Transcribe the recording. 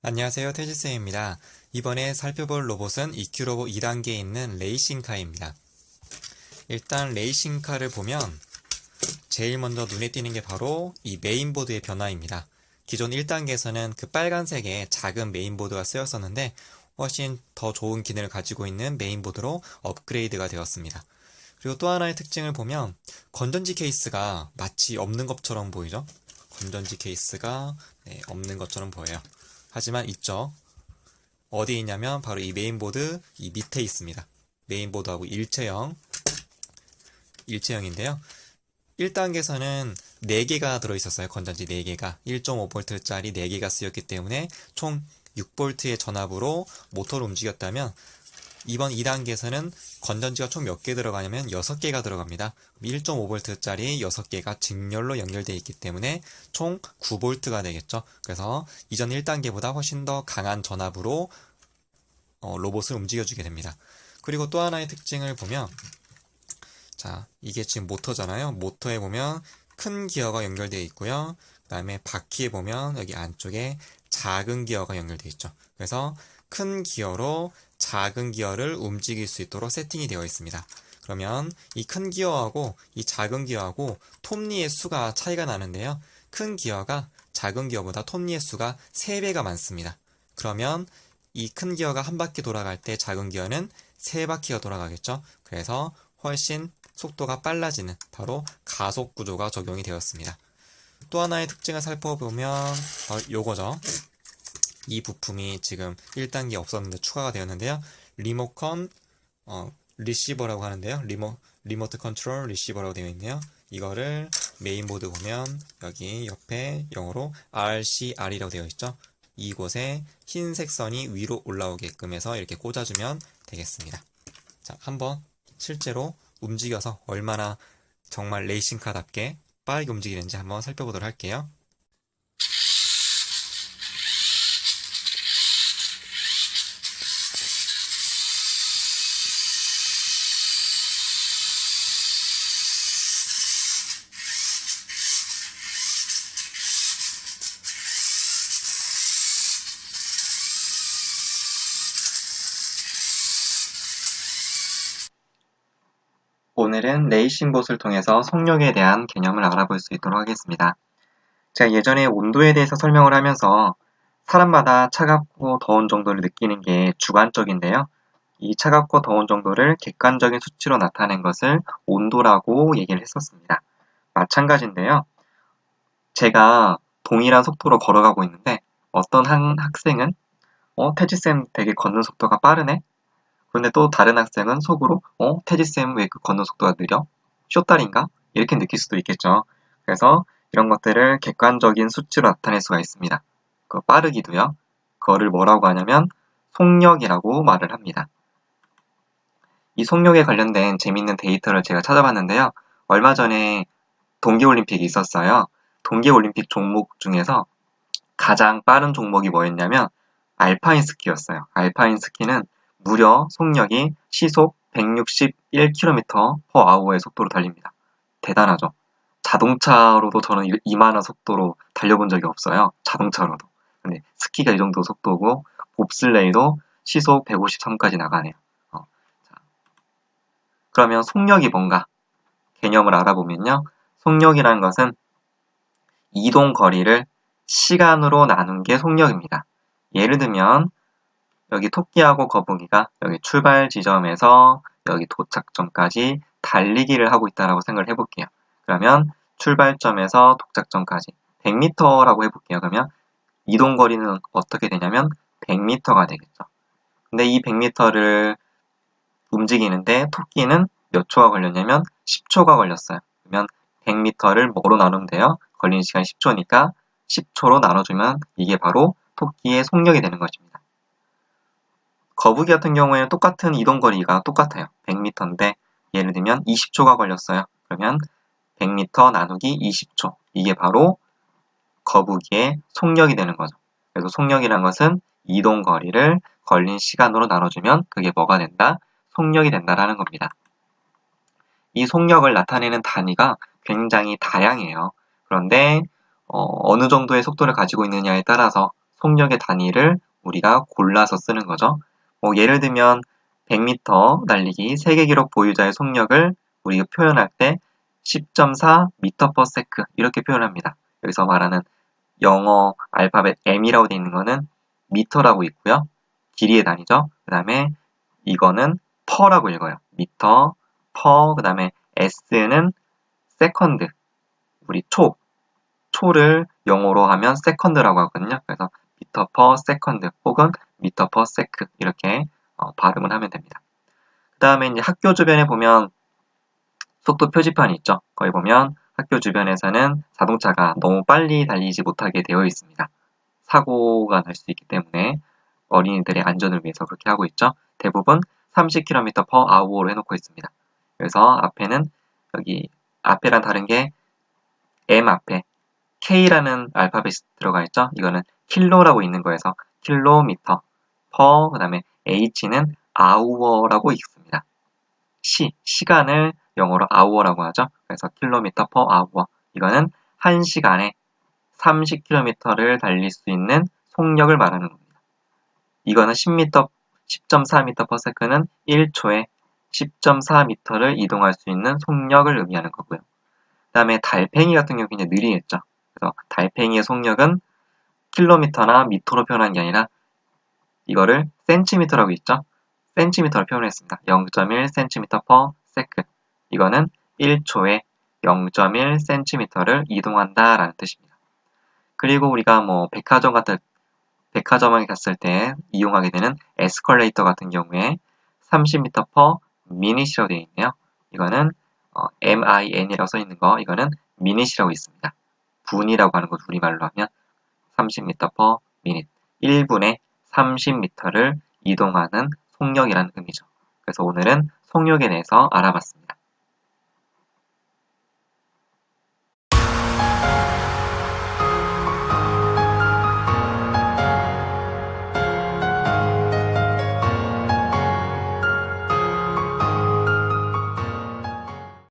안녕하세요, 태지쌤입니다. 이번에 살펴볼 로봇은 EQ로봇 2단계에 있는 레이싱카입니다. 일단 레이싱카를 보면 제일 먼저 눈에 띄는 게 바로 이 메인보드의 변화입니다. 기존 1단계에서는 그 빨간색의 작은 메인보드가 쓰였었는데 훨씬 더 좋은 기능을 가지고 있는 메인보드로 업그레이드가 되었습니다. 그리고 또 하나의 특징을 보면 건전지 케이스가 마치 없는 것처럼 보이죠? 건전지 케이스가 없는 것처럼 보여요. 하지만 있죠. 어디 있냐면 바로 이 메인보드 이 밑에 있습니다. 메인보드하고 일체형인데요. 1단계에서는 4개가 들어있었어요. 건전지 4개가 1.5V짜리 4개가 쓰였기 때문에 총 6V의 전압으로 모터를 움직였다면 이번 2단계에서는 건전지가 총 몇 개 들어가냐면 6개가 들어갑니다. 1.5V짜리 6개가 직렬로 연결되어 있기 때문에 총 9V가 되겠죠. 그래서 이전 1단계보다 훨씬 더 강한 전압으로 로봇을 움직여주게 됩니다. 그리고 또 하나의 특징을 보면 자, 이게 지금 모터잖아요. 모터에 보면 큰 기어가 연결되어 있고요. 그 다음에 바퀴에 보면 여기 안쪽에 작은 기어가 연결되어 있죠. 그래서 큰 기어로 작은 기어를 움직일 수 있도록 세팅이 되어 있습니다. 그러면 이 큰 기어하고 이 작은 기어하고 톱니의 수가 차이가 나는데요. 큰 기어가 작은 기어보다 톱니의 수가 3배가 많습니다. 그러면 이 큰 기어가 한 바퀴 돌아갈 때 작은 기어는 3바퀴가 돌아가겠죠. 그래서 훨씬 속도가 빨라지는 바로 가속 구조가 적용이 되었습니다. 또 하나의 특징을 살펴보면 바로 요거죠. 이 부품이 지금 1단계 없었는데 추가가 되었는데요. 리모컨 리시버라고 하는데요. 리모트 컨트롤 리시버라고 되어 있네요. 이거를 메인보드 보면 여기 옆에 영어로 RCR이라고 되어 있죠. 이곳에 흰색 선이 위로 올라오게끔 해서 이렇게 꽂아주면 되겠습니다. 자, 한번 실제로 움직여서 얼마나 정말 레이싱카답게 빠르게 움직이는지 한번 살펴보도록 할게요. 오늘은 레이싱봇을 통해서 속력에 대한 개념을 알아볼 수 있도록 하겠습니다. 제가 예전에 온도에 대해서 설명을 하면서 사람마다 차갑고 더운 정도를 느끼는 게 주관적인데요. 이 차갑고 더운 정도를 객관적인 수치로 나타낸 것을 온도라고 얘기를 했었습니다. 마찬가지인데요. 제가 동일한 속도로 걸어가고 있는데 어떤 한 학생은 태지쌤 되게 걷는 속도가 빠르네? 그런데 또 다른 학생은 속으로 태지쌤 왜 그 걷는 속도가 느려? 쇼다리인가? 이렇게 느낄 수도 있겠죠. 그래서 이런 것들을 객관적인 수치로 나타낼 수가 있습니다. 그 빠르기도요. 그거를 뭐라고 하냐면 속력이라고 말을 합니다. 이 속력에 관련된 재밌는 데이터를 제가 찾아봤는데요. 얼마 전에 동계올림픽이 있었어요. 동계올림픽 종목 중에서 가장 빠른 종목이 뭐였냐면 알파인 스키였어요. 알파인 스키는 무려 속력이 시속 161km/h의 속도로 달립니다. 대단하죠. 자동차로도 저는 이만한 속도로 달려본 적이 없어요. 자동차로도. 근데 스키가 이 정도 속도고 봅슬레이도 시속 153까지 나가네요. 자, 그러면 속력이 뭔가 개념을 알아보면요. 속력이라는 것은 이동 거리를 시간으로 나눈 게 속력입니다. 예를 들면 여기 토끼하고 거북이가 여기 출발 지점에서 여기 도착점까지 달리기를 하고 있다고 생각을 해볼게요. 그러면 출발점에서 도착점까지 100m라고 해볼게요. 그러면 이동 거리는 어떻게 되냐면 100m가 되겠죠. 근데 이 100m를 움직이는데 토끼는 몇 초가 걸렸냐면 10초가 걸렸어요. 그러면 100m를 뭐로 나누면 돼요? 걸리는 시간이 10초니까 10초로 나눠주면 이게 바로 토끼의 속력이 되는 것입니다. 거북이 같은 경우에는 똑같은 이동 거리가 똑같아요. 100m인데 예를 들면 20초가 걸렸어요. 그러면 100m 나누기 20초. 이게 바로 거북이의 속력이 되는 거죠. 그래서 속력이란 것은 이동 거리를 걸린 시간으로 나눠주면 그게 뭐가 된다? 속력이 된다라는 겁니다. 이 속력을 나타내는 단위가 굉장히 다양해요. 그런데 어느 정도의 속도를 가지고 있느냐에 따라서 속력의 단위를 우리가 골라서 쓰는 거죠. 예를 들면 100m 달리기 세계 기록 보유자의 속력을 우리가 표현할 때 10.4 m/s 이렇게 표현합니다. 여기서 말하는 영어 알파벳 M이라고 되어 있는 거는 미터라고 있고요. 길이의 단위죠. 그 다음에 이거는 퍼라고 읽어요. 미터, 퍼, 그 다음에 S는 세컨드, 우리 초를 영어로 하면 세컨드라고 하거든요. 그래서 미터 퍼 세컨드 혹은 미터 퍼 세크 이렇게 발음을 하면 됩니다. 그 다음에 이제 학교 주변에 보면 속도 표지판이 있죠. 거기 보면 학교 주변에서는 자동차가 너무 빨리 달리지 못하게 되어 있습니다. 사고가 날 수 있기 때문에 어린이들의 안전을 위해서 그렇게 하고 있죠. 대부분 30km/h로 해놓고 있습니다. 그래서 앞에는 여기 앞에랑 다른 게 M 앞에 K라는 알파벳이 들어가 있죠. 이거는 킬로라고 있는 거여서 킬로미터, 퍼, 그 다음에 H는 아우어라고 읽습니다. 시간을 영어로 hour라고 하죠. 그래서 킬로미터 퍼 아우어. 이거는 1시간에 30km를 달릴 수 있는 속력을 말하는 겁니다. 이거는 10.4m/s는 1초에 10.4m를 이동할 수 있는 속력을 의미하는 거고요. 그 다음에 달팽이 같은 경우 굉장히 느리겠죠. 그래서 달팽이의 속력은 킬로미터나 미터로 표현한 게 아니라 이거를 센티미터라고 있죠. 센티미터로 표현했습니다. 0.1cm/s. 이거는 1초에 0.1cm를 이동한다라는 뜻입니다. 그리고 우리가 백화점에 갔을 때 이용하게 되는 에스컬레이터 같은 경우에 30m/minut이라고 되어 있네요. 이거는 min이라고 써 있는 거, 이거는 minut이라고 있습니다. 분이라고 하는 것 우리말로 하면 30m/minute. 1분에 30m를 이동하는 속력이라는 의미죠. 그래서 오늘은 속력에 대해서 알아봤습니다.